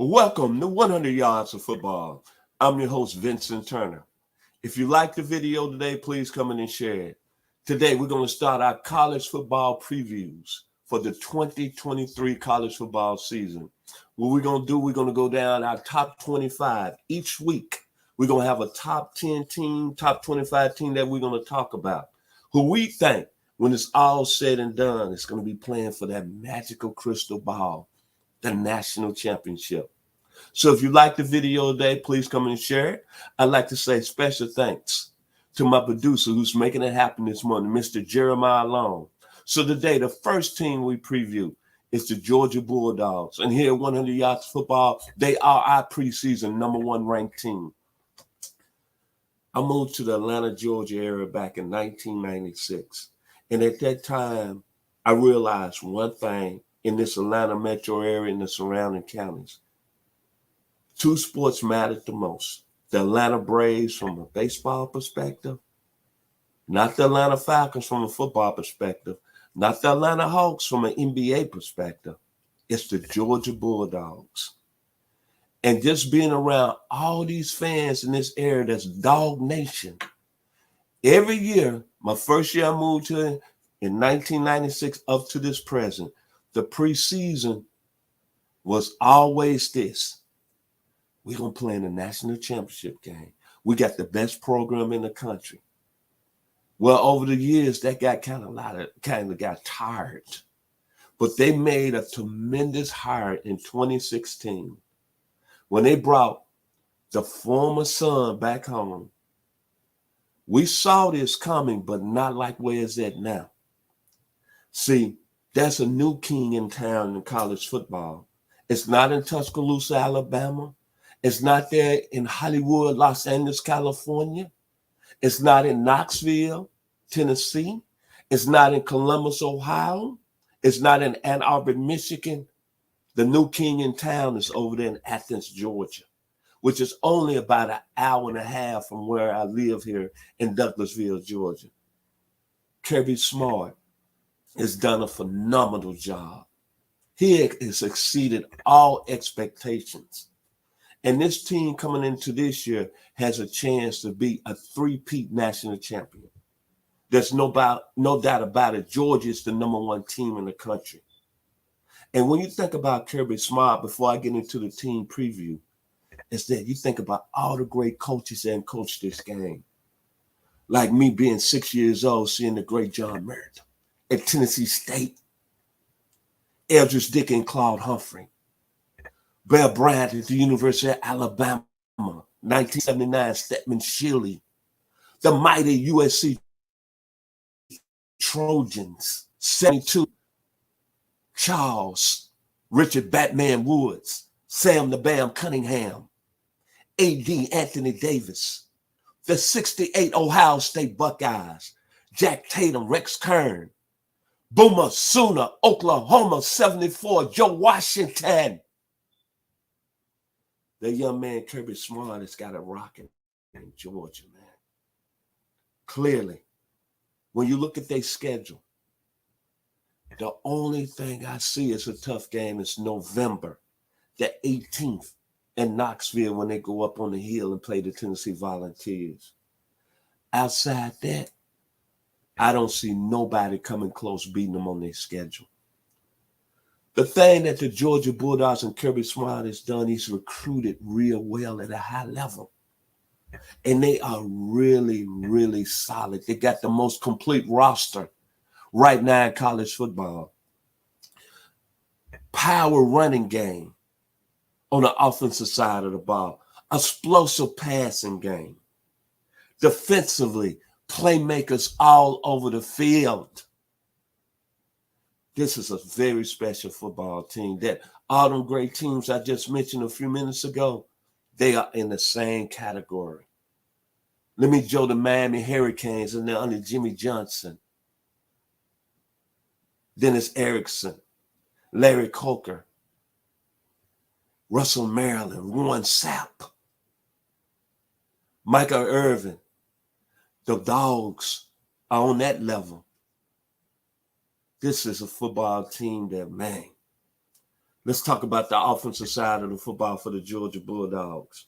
Welcome to 100 Yards of Football. I'm your host, Vincent Turner. If you like the video today, please come in and share it. Today, we're going to start our college football previews for the 2023 college football season. What we're going to do, we're going to go down our top 25 each week. We're going to have a top 10 team, top 25 team that we're going to talk about, who we think, when it's all said and done, is going to be playing for that magical crystal ball, the national championship. So if you like the video today, please come and share it. I'd like to say special thanks to my producer who's making it happen this morning, Mr. Jeremiah Long. So today, the first team we preview is the Georgia Bulldogs. And here at 100 Yards Football, they are our preseason number one ranked team. I moved to the Atlanta, Georgia area back in 1996. And at that time, I realized one thing in this Atlanta metro area and the surrounding counties. Two sports mattered the most. The Atlanta Braves from a baseball perspective, not the Atlanta Falcons from a football perspective, not the Atlanta Hawks from an NBA perspective. It's the Georgia Bulldogs. And just being around all these fans in this area that's Dog Nation. Every year, my first year I moved here in 1996 up to this present, the preseason was always this. We're going to play in the national championship game. We got the best program in the country. Well, over the years, that got kind of got tired. But they made a tremendous hire in 2016 when they brought the former son back home. We saw this coming, but not like where it's at now. See, there's a new king in town in college football. It's not in Tuscaloosa, Alabama. It's not there in Hollywood, Los Angeles, California. It's not in Knoxville, Tennessee. It's not in Columbus, Ohio. It's not in Ann Arbor, Michigan. The new king in town is over there in Athens, Georgia, which is only about an hour and a half from where I live here in Douglasville, Georgia. Kirby Smart has done a phenomenal job. He has exceeded all expectations. And this team coming into this year has a chance to be a three-peat national champion. There's no doubt about it. Georgia is the number one team in the country. And when you think about Kirby Smart, before I get into the team preview, is that you think about all the great coaches that coached this game. Like me being 6 years old, seeing the great John Merritt at Tennessee State, Eldridge Dick and Claude Humphrey, Bear Bryant at the University of Alabama, 1979, Stedman Shirley, the mighty USC Trojans, 72, Charles, Richard Batman Woods, Sam the Bam Cunningham, A.D. Anthony Davis, the 68 Ohio State Buckeyes, Jack Tatum, Rex Kern, Boomer Sooner, Oklahoma, 74, Joe Washington. The young man, Kirby Smart, has got it rocking in Georgia, man. Clearly, when you look at their schedule, the only thing I see is a tough game is November the 18th in Knoxville when they go up on the hill and play the Tennessee Volunteers. Outside that, I don't see nobody coming close beating them on their schedule. The thing that the Georgia Bulldogs and Kirby Smart has done, he's recruited real well at a high level. And they are really, really solid. They got the most complete roster right now in college football. Power running game on the offensive side of the ball. Explosive passing game. Defensively, playmakers all over the field. This is a very special football team that all them great teams I just mentioned a few minutes ago, they are in the same category. Let me join the Miami Hurricanes, and they're under Jimmy Johnson, Dennis Erickson, Larry Coker, Russell Maryland, Warren Sapp, Michael Irvin. The Dogs are on that level. This is a football team that, man, Let's talk about the offensive side of the football for the Georgia Bulldogs.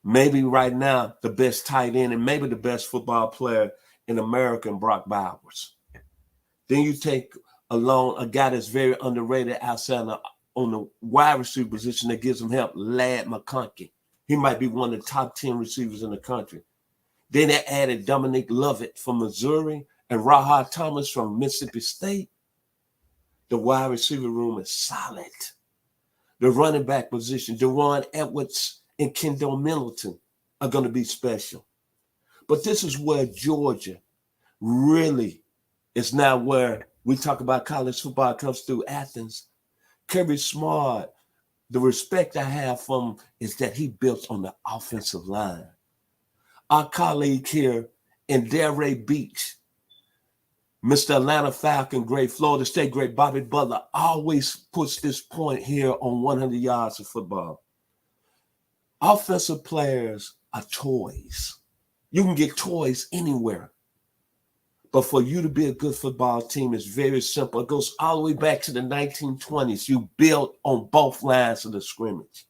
Maybe right now, the best tight end and maybe the best football player in America, Brock Bowers. Then you take along a guy that's very underrated outside on the wide receiver position that gives him help, Ladd McConkey. He might be one of the top 10 receivers in the country. Then they added Dominic Lovett from Missouri and Raha Thomas from Mississippi State. The wide receiver room is solid. The running back position, Deron Edwards and Kendall Middleton are going to be special. But this is where Georgia really is now where we talk about college football comes through Athens. Kirby Smart, the respect I have for him is that he built on the offensive line. Our colleague here in Delray Beach, Mr. Atlanta Falcon great, Florida State great, Bobby Butler always puts this point here on 100 yards of football. Offensive players are toys. You can get toys anywhere. But for you to be a good football team is very simple. It goes all the way back to the 1920s. You built on both lines of the scrimmage.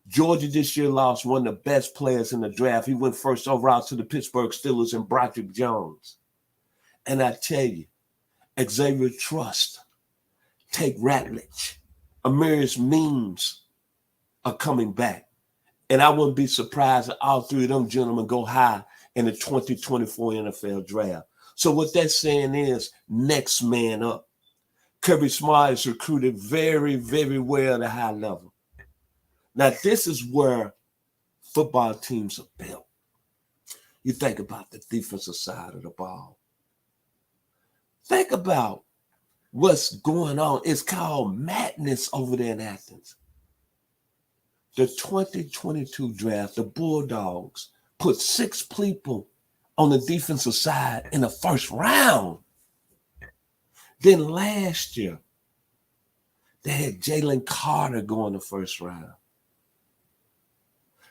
Georgia this year lost one of the best players in the draft. He went first overall to the Pittsburgh Steelers and Broderick Jones. And I tell you, Xavier Trust, Tate Ratledge, Amarius Means are coming back. And I wouldn't be surprised if all three of them gentlemen go high in the 2024 NFL draft. So what that's saying is next man up. Kirby Smart is recruited very, very well at a high level. Now, this is where football teams are built. You think about the defensive side of the ball. Think about what's going on. It's called madness over there in Athens. The 2022 draft, the Bulldogs put 6 people on the defensive side in the first round. Then last year, they had Jalen Carter go in the first round.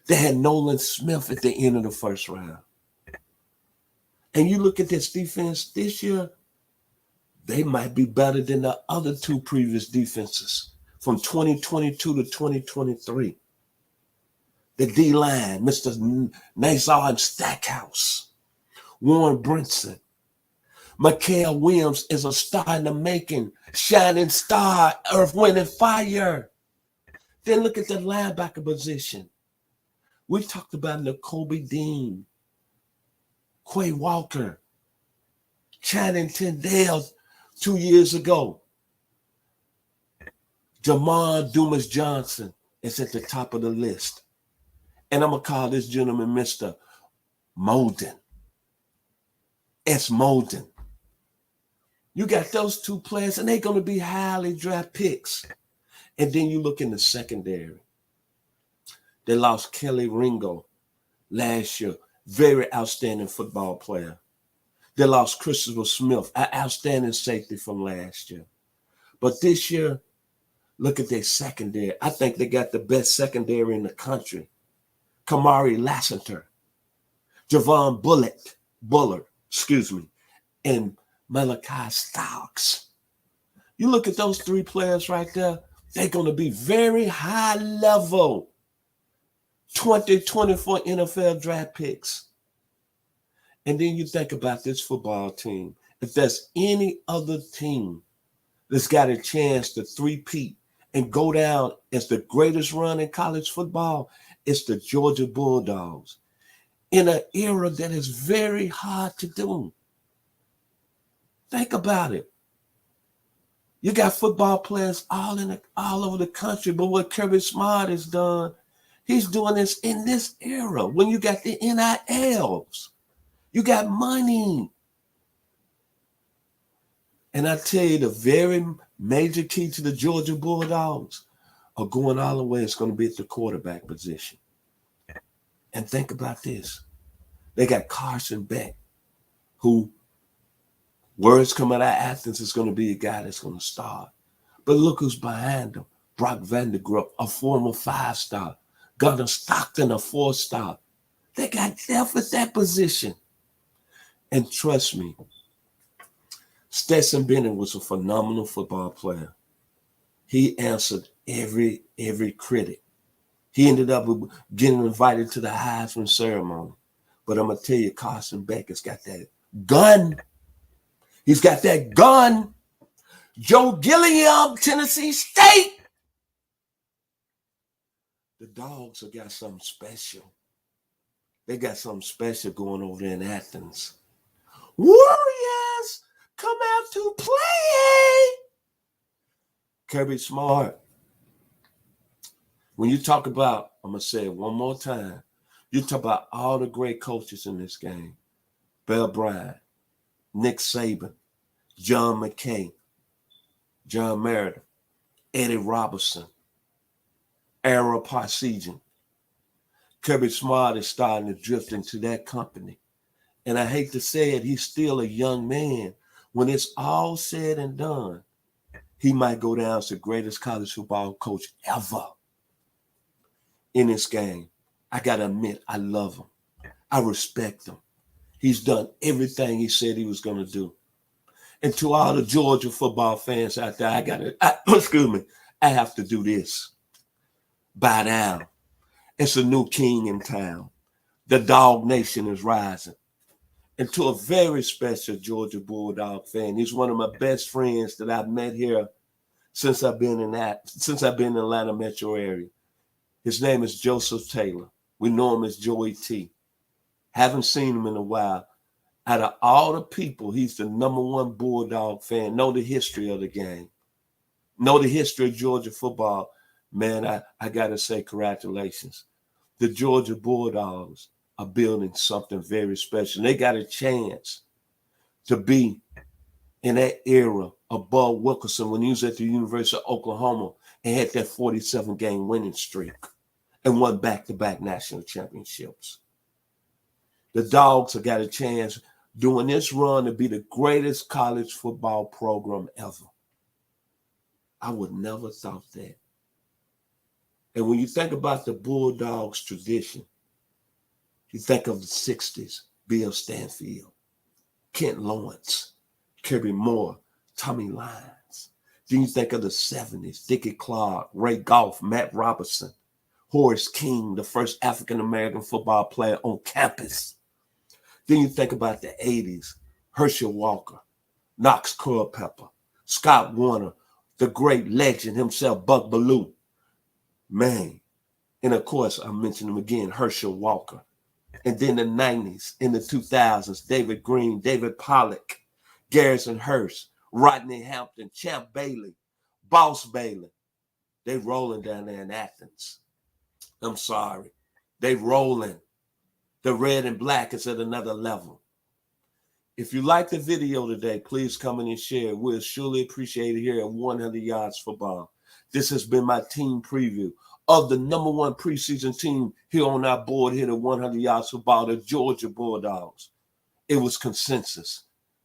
They had Nolan Smith at the end of the first round. And you look at this defense this year, they might be better than the other 2 previous defenses from 2022 to 2023. The D-line, Mr. Nazar Stackhouse, Warren Brinson. Mikael Williams is a star in the making, shining star, earth, wind, and fire. Then look at the linebacker position. We talked about Nakobe Dean, Quay Walker, Channing Tindale 2 years ago. Jamar Dumas Johnson is at the top of the list. And I'm going to call this gentleman Mr. Molden. S. Molden. You got those 2 players, and they're going to be highly draft picks. And then you look in the secondary. They lost Kelly Ringo last year. Very outstanding football player. They lost Christopher Smith, an outstanding safety from last year. But this year, look at their secondary. I think they got the best secondary in the country. Kamari Lassiter, Javon Bullard, and Malachi Stokes. You look at those 3 players right there, they're going to be very high level 2024 NFL draft picks. And then you think about this football team. If there's any other team that's got a chance to three-peat and go down as the greatest run in college football, it's the Georgia Bulldogs. In an era that is very hard to do. Think about it. You got football players all over the country, but what Kirby Smart has done, he's doing this in this era when you got the NILs. You got money. And I tell you, the very major key to the Georgia Bulldogs are going all the way. It's going to be at the quarterback position. And think about this. They got Carson Beck, who, words come out of Athens, is going to be a guy that's going to start. But look who's behind him. Brock Vandergriff, a former 5-star. Gunnar Stockton, a 4-star. They got depth at that position. And trust me, Stetson Bennett was a phenomenal football player. He answered every critic. He ended up getting invited to the Heisman ceremony. But I'm going to tell you, Carson Beck has got that gun. He's got that gun. Joe Gilliam, Tennessee State. The Dogs have got something special. They got something special going over there in Athens. Warriors, come out to play. Kirby Smart. When you talk about, I'm going to say it one more time, you talk about all the great coaches in this game. Bill Bryant, Nick Saban, John McKay, John Meredith, Eddie Robertson, Ara Parseghian. Kirby Smart is starting to drift into that company. And I hate to say it, he's still a young man. When it's all said and done, he might go down as the greatest college football coach ever in this game. I got to admit, I love him. I respect him. He's done everything he said he was going to do. And to all the Georgia football fans out there, I have to do this. Bow down. It's a new king in town. The Dog Nation is rising. And to a very special Georgia Bulldog fan, he's one of my best friends that I've met here since I've been in the Atlanta metro area. His name is Joseph Taylor. We know him as Joey T. Haven't seen him in a while. Out of all the people, he's the #1 Bulldog fan. Know the history of the game. Know the history of Georgia football. Man, I got to say congratulations. The Georgia Bulldogs are building something very special. They got a chance to be in that era of Bud Wilkerson when he was at the University of Oklahoma and had that 47-game winning streak and won back-to-back national championships. The Dogs have got a chance doing this run to be the greatest college football program ever. I would never thought that. And when you think about the Bulldogs tradition, you think of the 60s, Bill Stanfield, Kent Lawrence, Kirby Moore, Tommy Lyons. Then you think of the 70s, Dickie Clark, Ray Goff, Matt Robertson, Horace King, the first African-American football player on campus. Then you think about the 80s, Herschel Walker, Knox Culpepper, Scott Warner, the great legend himself, Buck Bellew. Man. And of course, I mentioned him again, Herschel Walker. And then the 90s, in the 2000s, David Green, David Pollock, Garrison Hurst, Rodney Hampton, Champ Bailey, Boss Bailey. They rolling down there in Athens. I'm sorry. They rolling. The red and black is at another level. If you like the video today, please come in and share. We'll surely appreciate it here at 100 Yards Football. This has been my team preview of the #1 preseason team here on our board here at 100 Yards Football, the Georgia Bulldogs. It was consensus.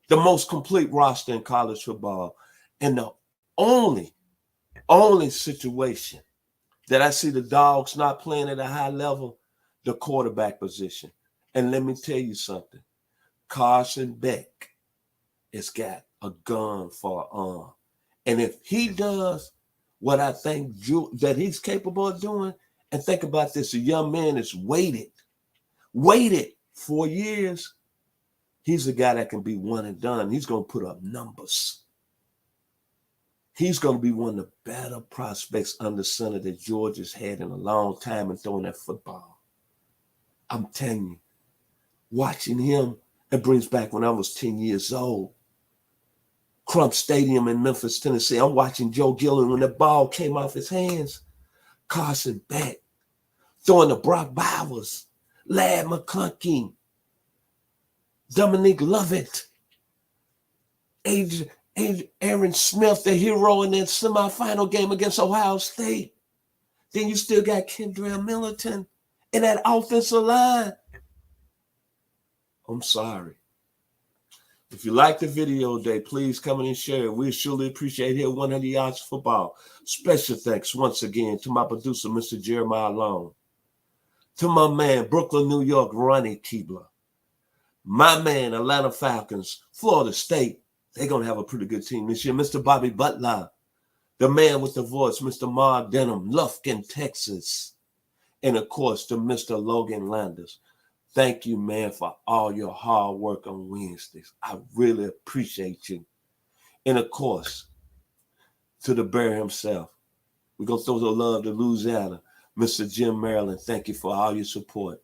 The most complete roster in college football. And the only situation that I see the Dogs not playing at a high level, the quarterback position. And let me tell you something. Carson Beck has got a gun for an arm. And if he does what I think that he's capable of doing, and think about this, a young man that's waited 4 years. He's a guy that can be one and done. He's going to put up numbers. He's going to be one of the better prospects under center that Georgia's had in a long time in throwing that football. I'm telling you, watching him, it brings back when I was 10 years old. Crump Stadium in Memphis, Tennessee. I'm watching Joe Gilliam when the ball came off his hands. Carson Beck throwing to Brock Bowers, Ladd McConkey, Dominique Lovett, Aaron Smith, the hero in that semifinal game against Ohio State. Then you still got Kendrell Milton in that offensive line. I'm sorry. If you like the video today, please come in and share it. We surely appreciate it here at 100 Yards Football. Special thanks once again to my producer, Mr. Jeremiah Long. To my man, Brooklyn, New York, Ronnie Keebler. My man, Atlanta Falcons, Florida State. They're going to have a pretty good team this year. Mr. Bobby Butler, the man with the voice, Mr. Mark Denham, Lufkin, Texas. And of course, to Mr. Logan Landers. Thank you, man, for all your hard work on Wednesdays. I really appreciate you. And of course, to the bear himself, we're going to throw the love to Louisiana, Mr. Jim Maryland. Thank you for all your support.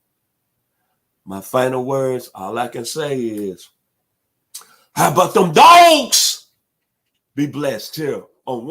My final words, all I can say is, how about them dogs? Be blessed here on one.